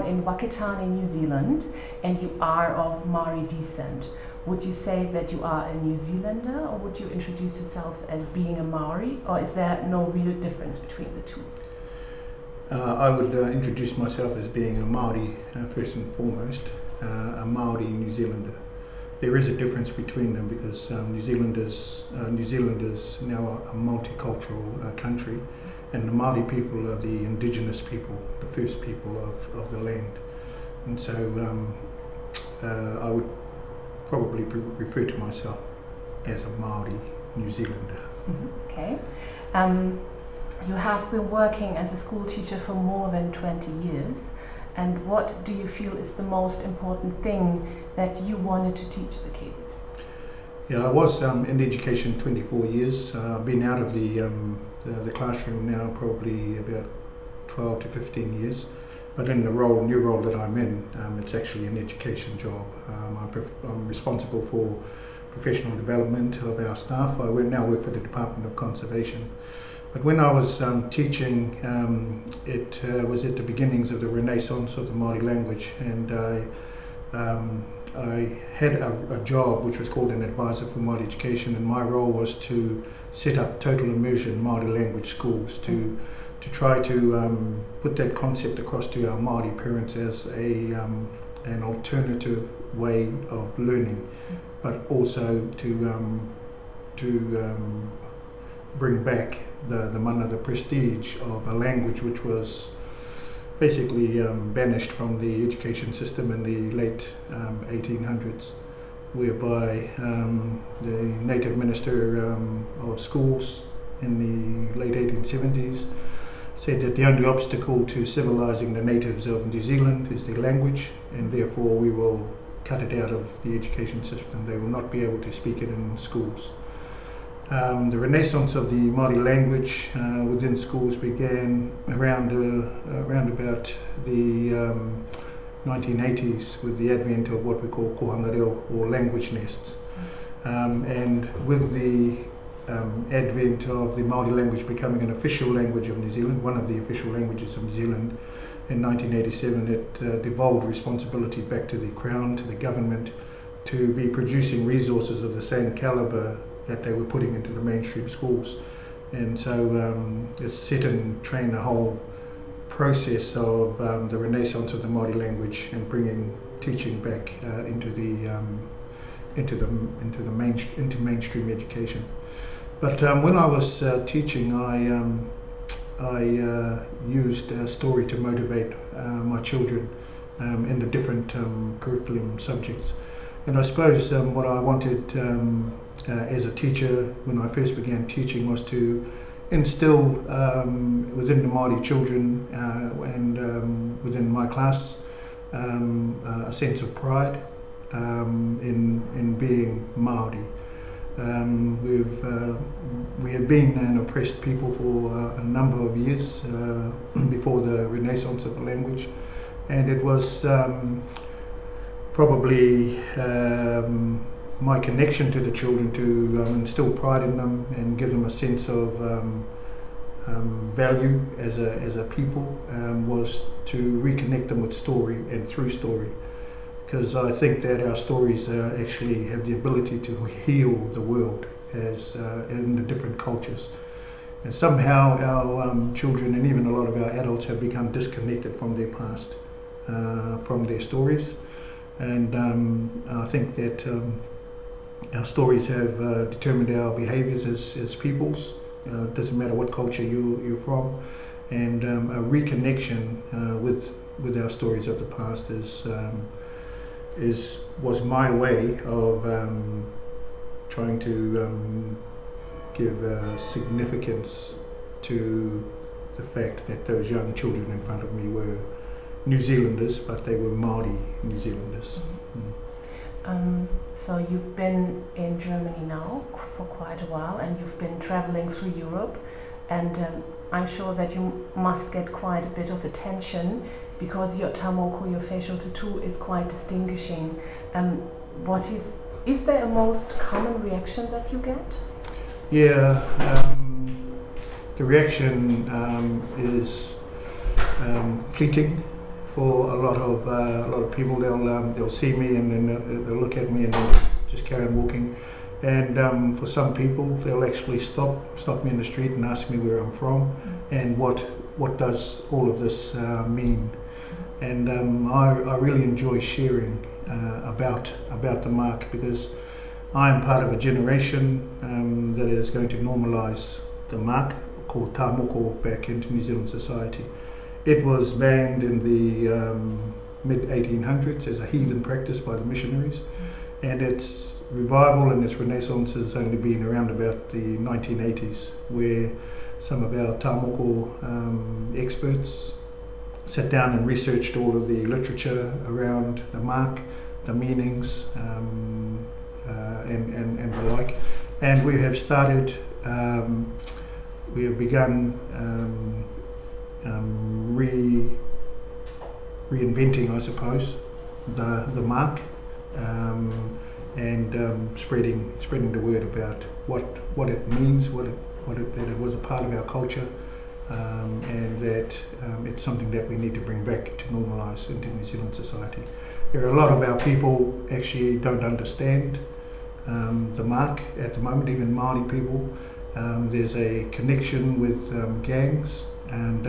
in Whakatane, New Zealand, and you are of Maori descent. Would you say that you are a New Zealander, or would you introduce yourself as being a Maori, or is there no real difference between the two? I would introduce myself as being a Maori, first and foremost, a Maori New Zealander. There is a difference between them because New Zealanders now are a multicultural country, and the Maori people are the indigenous people, the first people of the land. And so I would probably refer to myself as a Maori New Zealander. Mm-hmm. Okay. You have been working as a school teacher for more than 20 years, and what do you feel is the most important thing that you wanted to teach the kids? Yeah, I was in education 24 years. I've been out of the classroom now probably about 12 to 15 years. But in the new role that I'm in, it's actually an education job. I'm responsible for professional development of our staff. I now work for the Department of Conservation. But when I was teaching, it was at the beginnings of the renaissance of the Maori language, and I had a job which was called an advisor for Maori education, and my role was to set up total immersion Maori language schools to try to put that concept across to our Maori parents as an alternative way of learning, but also to bring back the prestige of a language which was basically banished from the education system in the late 1800s, whereby the native minister of schools in the late 1870s said that the only obstacle to civilizing the natives of New Zealand is their language, and therefore we will cut it out of the education system. They will not be able to speak it in schools. The renaissance of the Maori language within schools began around about the 1980s with the advent of what we call kohanga reo, or language nests. And with the advent of the Maori language becoming an official language of New Zealand, one of the official languages of New Zealand, in 1987 it devolved responsibility back to the Crown, to the government, to be producing resources of the same calibre that they were putting into the mainstream schools. And so it set in train a whole process of the renaissance of the Maori language and bringing teaching back into mainstream education. But when I was teaching, I used story to motivate my children in the different curriculum subjects. And I suppose what I wanted as a teacher when I first began teaching was to instill within the Maori children and within my class a sense of pride in being Maori. We have been an oppressed people for a number of years before the renaissance of the language, and it was probably my connection to the children to instill pride in them and give them a sense of value as a people was to reconnect them with story and through story, because I think that our stories actually have the ability to heal the world as in the different cultures. And somehow our children and even a lot of our adults have become disconnected from their past, from their stories. And I think that our stories have determined our behaviours as peoples. It doesn't matter what culture you're from, and a reconnection with our stories of the past was my way of trying to give significance to the fact that those young children in front of me were New Zealanders, but they were Maori New Zealanders. So you've been in Germany now for quite a while, and you've been traveling through Europe, and I'm sure that you must get quite a bit of attention because your tamoko, your facial tattoo, is quite distinguishing. Is there a most common reaction that you get? Yeah, the reaction is fleeting, for a lot of people. They'll see me and then they'll look at me and they'll just carry on walking. And for some people, they'll actually stop me in the street and ask me where I'm from and what does all of this mean. And I really enjoy sharing about the mark, because I am part of a generation that is going to normalise the mark, called tā moko, back into New Zealand society. It was banned in the mid-1800s as a heathen practice by the missionaries, and its revival and its renaissance has only been around about the 1980s, where some of our tā moko experts sat down and researched all of the literature around the mark, the meanings, and the like. And we have started, we have begun reinventing, I suppose, the mark, and spreading the word about what it means, that it was a part of our culture, and that it's something that we need to bring back to normalise into New Zealand society. There are a lot of our people actually don't understand the mark at the moment, even Maori people. There's a connection with gangs, and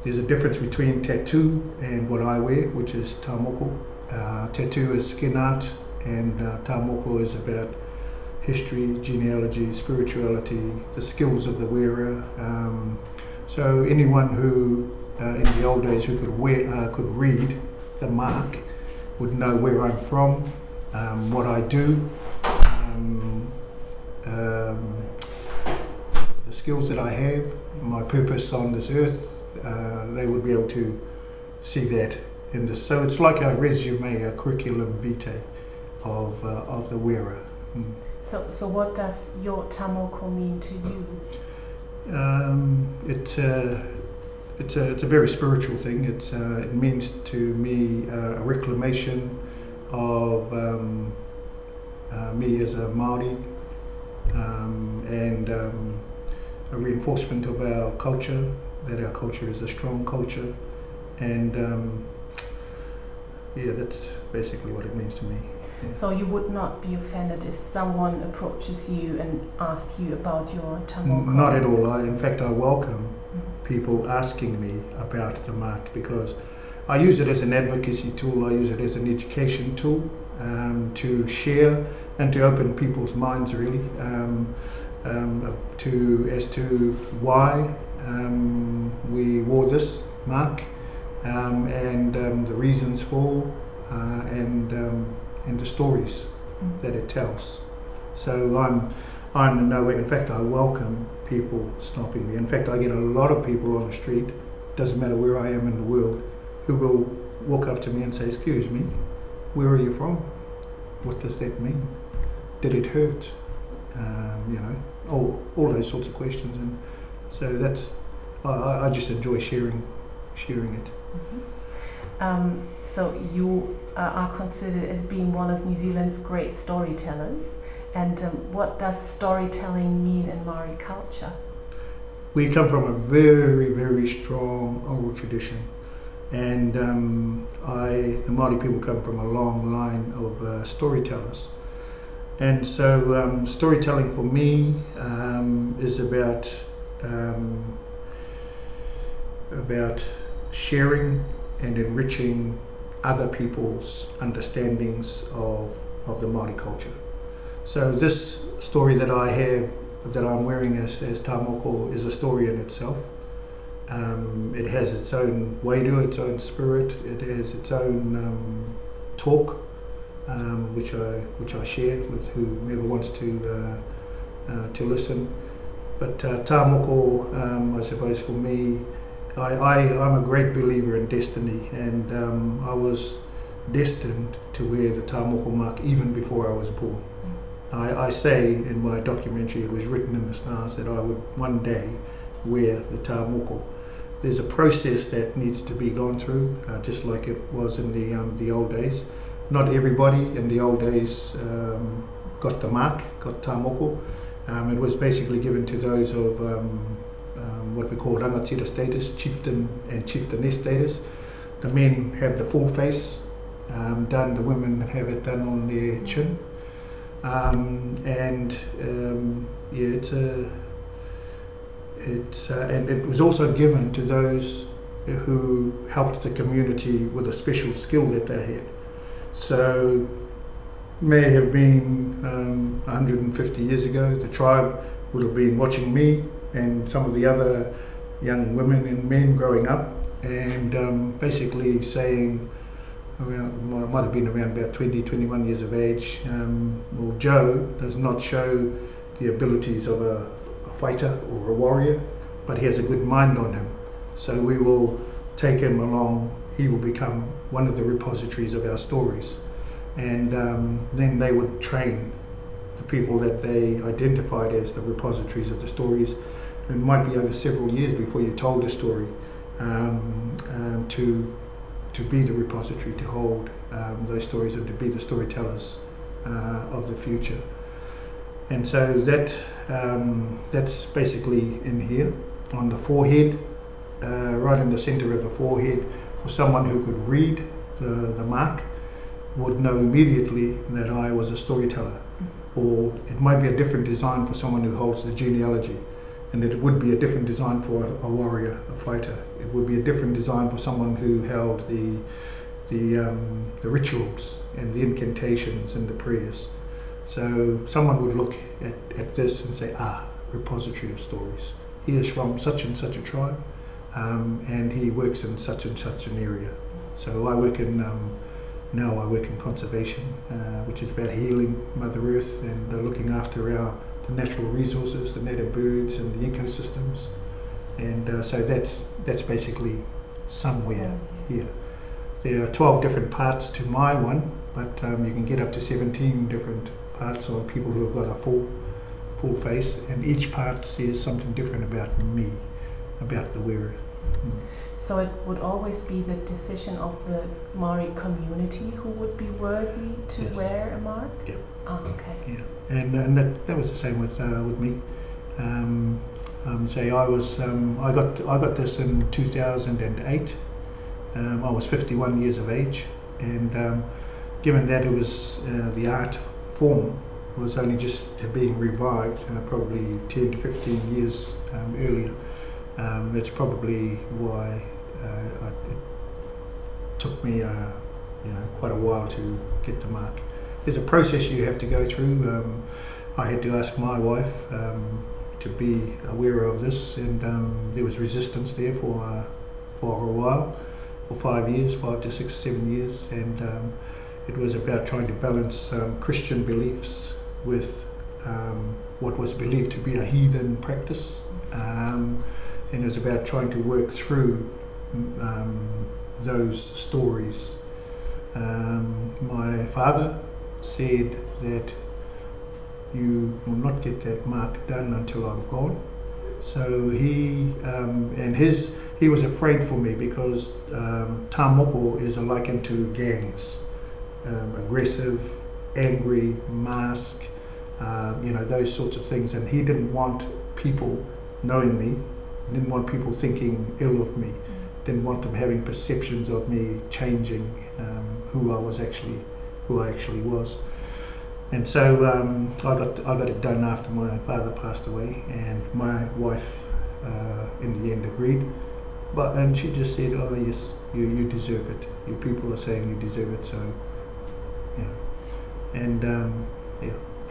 there's a difference between tattoo and what I wear, which is tā moko. Tattoo is skin art, and tā moko is about history, genealogy, spirituality, the skills of the wearer. So anyone who, in the old days, who could read the mark would know where I'm from, what I do, the skills that I have, my purpose on this earth. They would be able to see that in this. So it's like a resume, a curriculum vitae of the wearer. So what does your tā moko mean to you? It's a very spiritual thing. It means to me a reclamation of me as a Maori, and a reinforcement of our culture, that our culture is a strong culture, and yeah, that's basically what it means to me. Yeah. So you would not be offended if someone approaches you and asks you about your tā moko? Not at all. In fact, I welcome people asking me about the mark, because I use it as an advocacy tool, I use it as an education tool, to share and to open people's minds, really, as to why we wore this mark, and the reasons for, and the stories that it tells. So I'm in no way, in fact, I welcome people stopping me. In fact, I get a lot of people on the street, doesn't matter where I am in the world, who will walk up to me and say, "Excuse me, where are you from? What does that mean? Did it hurt?" All those sorts of questions. And so that's, I just enjoy sharing it. So you are considered as being one of New Zealand's great storytellers. And what does storytelling mean in Maori culture? We come from a very, very strong oral tradition. And the Maori people come from a long line of storytellers. And so storytelling for me is about sharing and enriching other people's understandings of the Maori culture. So this story that I have, that I'm wearing as tā moko, is a story in itself. It has its own way to it, its own spirit. It has its own talk, which I share with whomever wants to listen. But tā moko, I suppose for me, I'm a great believer in destiny, and I was destined to wear the tā moko mark even before I was born. I say in my documentary, it was written in the stars, that I would one day wear the tā moko. There's a process that needs to be gone through, just like it was in the old days. Not everybody in the old days got the mark, got tā moko. It was basically given to those of what we call rangatira status, chieftain and chieftainess status. the men have the full face done, the women have it done on their chin. And it was also given to those who helped the community with a special skill that they had. So may have been 150 years ago, the tribe would have been watching me and some of the other young women and men growing up, and basically saying, might have been around about 20, 21 years of age, well, Joe does not show the abilities of a fighter or a warrior, but he has a good mind on him. So we will take him along, he will become one of the repositories of our stories. And then they would train the people that they identified as the repositories of the stories. It might be over several years before you told a story, to be the repository, to hold those stories and to be the storytellers of the future. And so that's basically in here on the forehead, right in the center of the forehead. For someone who could read the mark would know immediately that I was a storyteller. Or it might be a different design for someone who holds the genealogy, and it would be a different design for a warrior, a fighter. It would be a different design for someone who held the rituals and the incantations and the prayers. So someone would look at this and say, repository of stories. He is from such and such a tribe, and he works in such and such an area. So I work in now I work in conservation, which is about healing Mother Earth and looking after the natural resources, the native birds and the ecosystems. And so that's basically somewhere here. There are 12 different parts to my one, but you can get up to 17 different parts on people who have got a full face, and each part says something different about me, about the wearer. So it would always be the decision of the Maori community who would be worthy to wear a mark? Yeah. Oh, okay. Yeah, and that was the same with me. Say I got this in 2008. I was 51 years of age, and given that it was the art form was only just being revived, probably 10 to 15 years earlier. That's probably why it took me, quite a while to get the mark. There's a process you have to go through. I had to ask my wife to be aware of this, and there was resistance there for a while, for 5 to 6, 7 years, and it was about trying to balance Christian beliefs with what was believed to be a heathen practice. And it was about trying to work through those stories. My father said that you will not get that mark done until I'm gone. So he was afraid for me because moko is likened to gangs, aggressive, angry, mask, those sorts of things, and he didn't want people knowing me. Didn't want people thinking ill of me. Didn't want them having perceptions of me changing who I actually was. And so I got it done after my father passed away, and my wife in the end agreed. And she just said, "Oh yes, you deserve it. You people are saying you deserve it, so and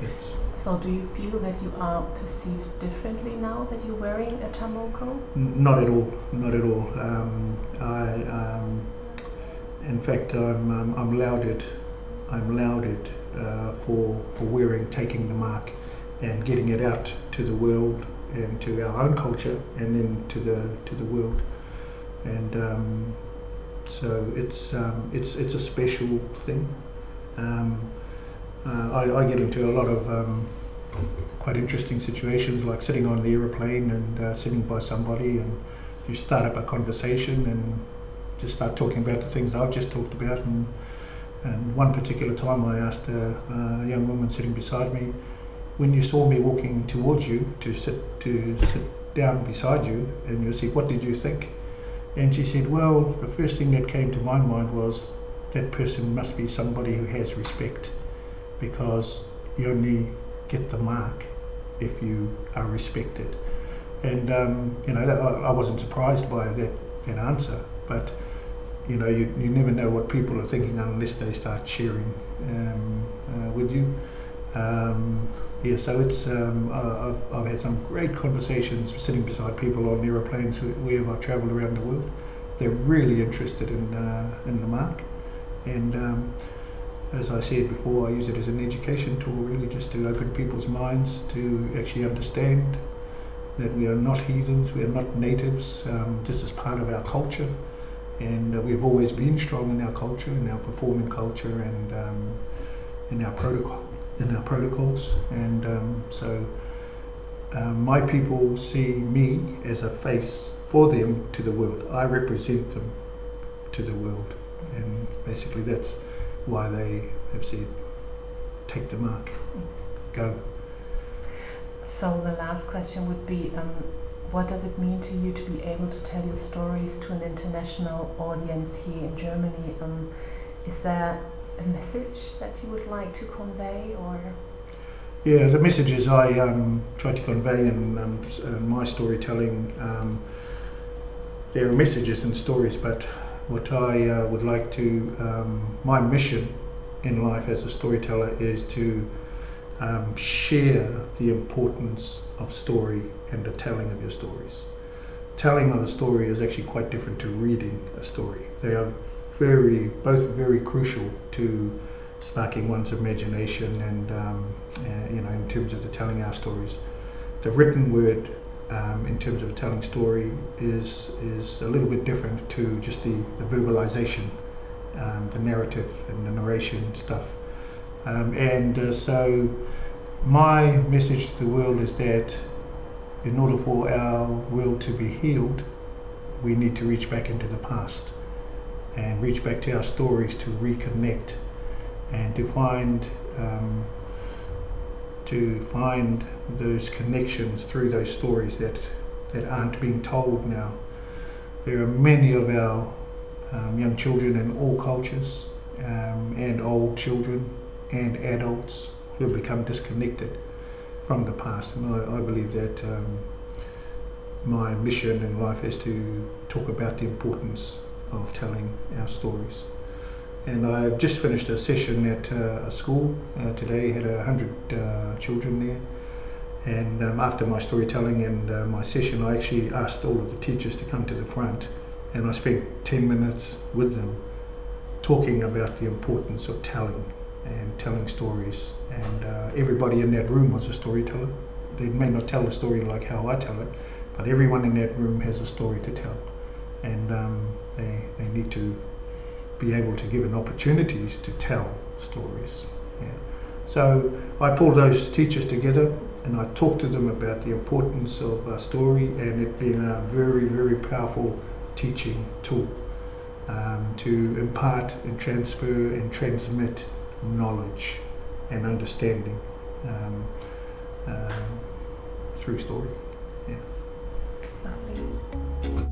it's." So do you feel that you are perceived differently now that you're wearing a tamoko? Not at all. Not at all. In fact, I'm lauded. I'm lauded for taking the mark and getting it out to the world and to our own culture, and then to the world. And so it's a special thing. I get into a lot of quite interesting situations, like sitting on the aeroplane and sitting by somebody, and you start up a conversation and just start talking about the things I've just talked about. And one particular time I asked a young woman sitting beside me, when you saw me walking towards you to sit down beside you in your seat, what did you think? And she said, well, the first thing that came to my mind was that person must be somebody who has respect, because you only get the mark if you are respected. And I wasn't surprised by that answer, but you never know what people are thinking unless they start sharing with you. So it's I've had some great conversations sitting beside people on aeroplanes wherever I've travelled around the world. They're really interested in the mark, and as I said before, I use it as an education tool, really just to open people's minds to actually understand that we are not heathens, we are not natives. This is part of our culture, and we've always been strong in our culture, in our performing culture, and in our protocols. And so my people see me as a face for them to the world. I represent them to the world, and basically that's why they have said, take the mark, go. So the last question would be, what does it mean to you to be able to tell your stories to an international audience here in Germany? Is there a message that you would like to convey, or? Yeah, the messages I try to convey in my storytelling, there are messages and stories, but what I would like to, my mission in life as a storyteller is to share the importance of story and the telling of your stories. Telling of a story is actually quite different to reading a story. They are both very crucial to sparking one's imagination and in terms of the telling our stories. The written word in terms of telling story is a little bit different to just the verbalization, the narrative and the narration stuff. So my message to the world is that in order for our world to be healed, we need to reach back into the past and reach back to our stories to reconnect and to find those connections through those stories that aren't being told now. There are many of our young children in all cultures and old children and adults who have become disconnected from the past, and I believe that my mission in life is to talk about the importance of telling our stories. And I've just finished a session at a school today, had 100 children there, and after my storytelling and my session, I actually asked all of the teachers to come to the front, and I spent 10 minutes with them talking about the importance of telling stories. And everybody in that room was a storyteller. They may not tell the story like how I tell it, but everyone in that room has a story to tell, and they need to be able to given opportunities to tell stories. Yeah. So I pulled those teachers together and I talked to them about the importance of a story and it being a very, very powerful teaching tool to impart and transfer and transmit knowledge and understanding through story. Yeah. Lovely.